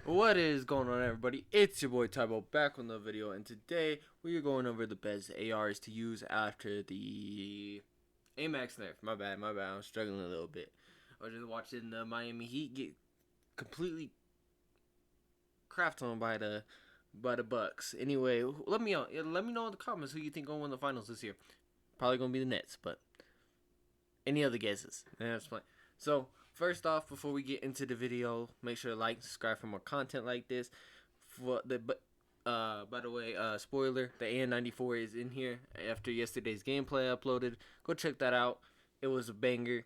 What is going on, everybody? It's your boy Tybo back on the video, and today we are going over the best ARs to use after the amax nerf. My bad, I'm struggling a little bit. I was just watching the Miami Heat get completely crapped on by the Bucks. Anyway, let me know in the comments who you think gonna win the finals this year. Probably gonna be the Nets, but any other guesses? That's fine. So first off, before we get into the video, make sure to like, subscribe for more content like this. For the by the way, spoiler: the AN94 is in here after yesterday's gameplay uploaded. Go check that out. It was a banger,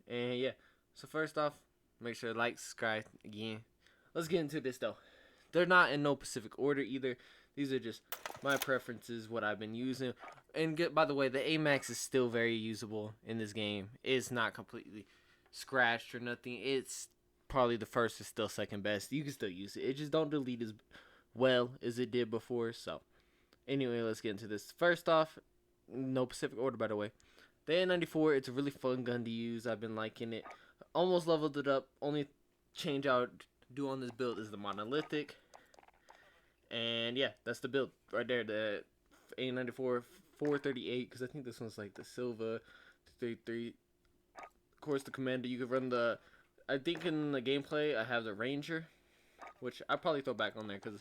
and yeah. So first off, make sure to like, subscribe again. Let's get into this though. They're not in no specific order either. These are just my preferences, what I've been using. And by the way, the amax is still very usable in this game. It's not completely scratched or nothing. It's probably the first is still second best. You can still use it. It just don't delete as well as it did before. So anyway, let's get into this. First off, no specific order by the way. The A94, it's a really fun gun to use. I've been liking it. Almost leveled it up. Only change I would do on this build is the monolithic. And yeah, that's the build right there. The A94 438, because I think this one's like the Silva 33. Of course, the commander, you could run the, I think in the gameplay I have the Ranger, which I probably throw back on there because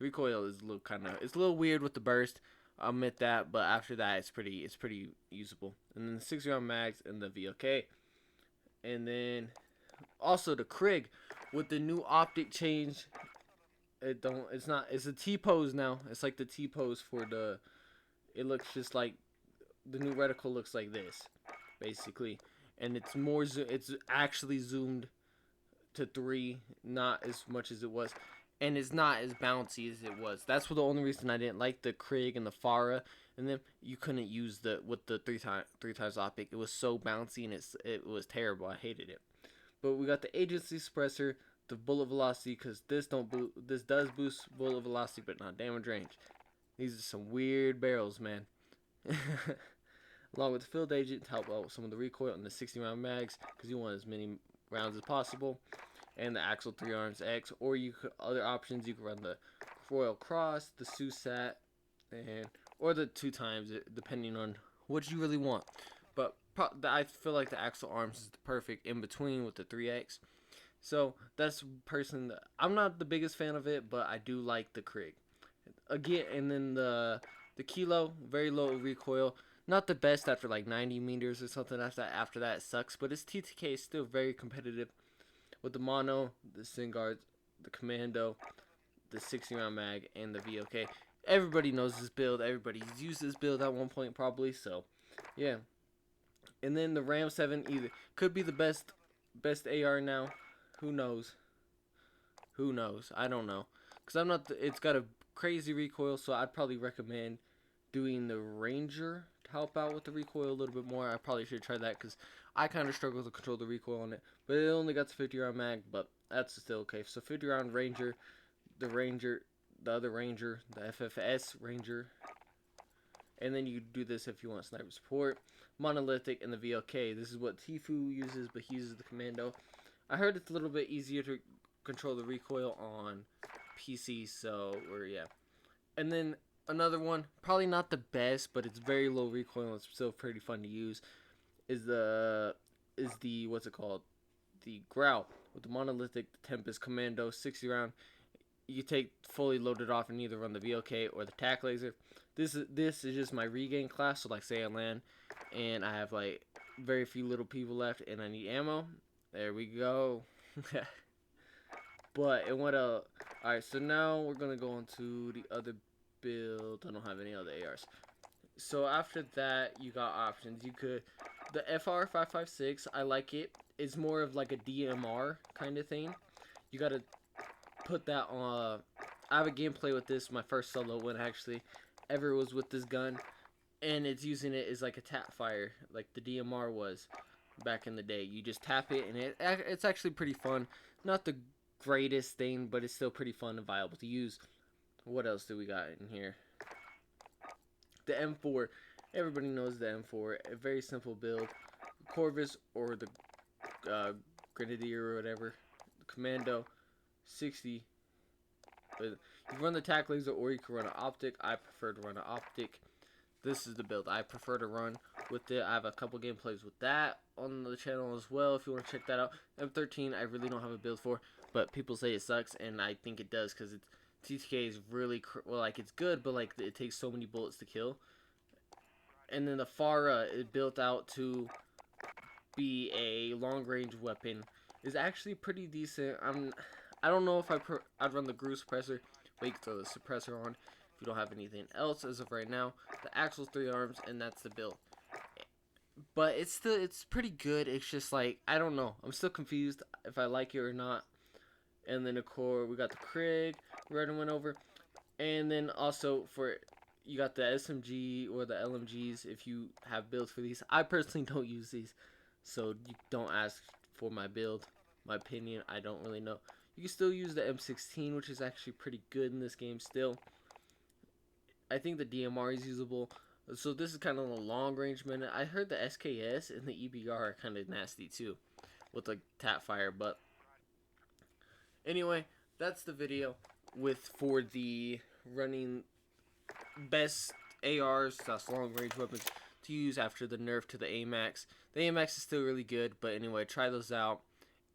recoil is a little it's a little weird with the burst. I'll admit that, but after that it's pretty usable. And then the 6-round mags and the VOK, and then also the Krig with the new optic change. It's a T-pose now. It's like the T-pose for the, it looks just like, the new reticle looks like this, basically. And it's actually zoomed to 3, not as much as it was. And it's not as bouncy as it was. That's the only reason I didn't like the Krig and the Farah. And then you couldn't use with the three times optic. It was so bouncy and it was terrible. I hated it. But we got the agency suppressor, the bullet velocity, because this does boost bullet velocity but not damage range. These are some weird barrels, man. Along with the field agent to help out with some of the recoil on the 60-round mags, because you want as many rounds as possible. And the Axle 3 Arms X, or other options, you can run the Royal Cross, the Susat, or the 2 times, depending on what you really want. But I feel like the Axle Arms is the perfect in between with the 3X. So that's I'm not the biggest fan of it, but I do like the Krig. Again, and then the Kilo, very low recoil. Not the best after like 90 meters or something. After that it sucks, but its TTK is still very competitive with the Mono, the Singard, the Commando, the 60-round mag, and the VOK. Everybody knows this build. Everybody's used this build at one point probably. So yeah. And then the Ram 7 either could be the best AR now. Who knows? Who knows? I don't know. Because I'm not. It's got a crazy recoil, so I'd probably recommend doing the Ranger to help out with the recoil a little bit more. I probably should try that because I kind of struggle to control the recoil on it. But it only got the 50-round mag, but that's still okay. So 50-round Ranger, the other Ranger, the FFS Ranger. And then you do this if you want sniper support. Monolithic and the VLK. This is what Tfue uses, but he uses the Commando. I heard it's a little bit easier to control the recoil on PC, so, or yeah. And then another one, probably not the best, but it's very low recoil and it's still pretty fun to use, is the what's it called? The Growl with the Monolithic, the Tempest Commando 60-round. You take fully loaded off and either run the VLK or the TAC laser. This is just my regain class, so like say I land and I have like very few little people left and I need ammo. There we go. But it went up. Alright, so now we're gonna go into the other build. I don't have any other ARs. So after that, you got options. You could, the FR556, I like it. It's more of like a DMR kind of thing. You gotta put that on. I have a gameplay with this. My first solo one actually ever was with this gun, and it's using it as like a tap fire, like the DMR was back in the day. You just tap it, and it's actually pretty fun. Not the greatest thing, but it's still pretty fun and viable to use. What else do we got in here? The M4. Everybody knows the M4. A very simple build. Corvus or the Grenadier or whatever. The Commando 60 But you can run the tac laser or you can run an optic. I prefer to run an optic. This is the build I prefer to run with it. I have a couple gameplays with that on the channel as well if you want to check that out. M13 I really don't have a build for, but people say it sucks, and I think it does because TTK is really well, like it's good, but like it takes so many bullets to kill. And then the Farah is built out to be a long range weapon, is actually pretty decent. I don't know if I'd run the Groove suppressor, but you can throw the suppressor on if you don't have anything else as of right now. The Axle's 3 arms, and that's the build. But it's pretty good. It's just like, I don't know. I'm still confused if I like it or not. And then of course we got the Krieg we already went over. And then also you got the SMG or the LMGs if you have builds for these. I personally don't use these, so you don't ask for my build. My opinion, I don't really know. You can still use the M16, which is actually pretty good in this game still. I think the DMR is usable. So this is kind of a long range minute. I heard the SKS and the EBR are kind of nasty too, with like tap fire. But anyway, that's the video for the running best ARs, that's long range weapons to use after the nerf to the amax. The amax is still really good, but anyway, try those out.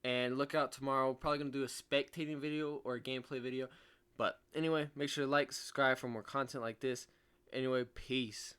And look out tomorrow. Probably going to do a spectating video or a gameplay video. But anyway, make sure to like, subscribe for more content like this. Anyway, peace.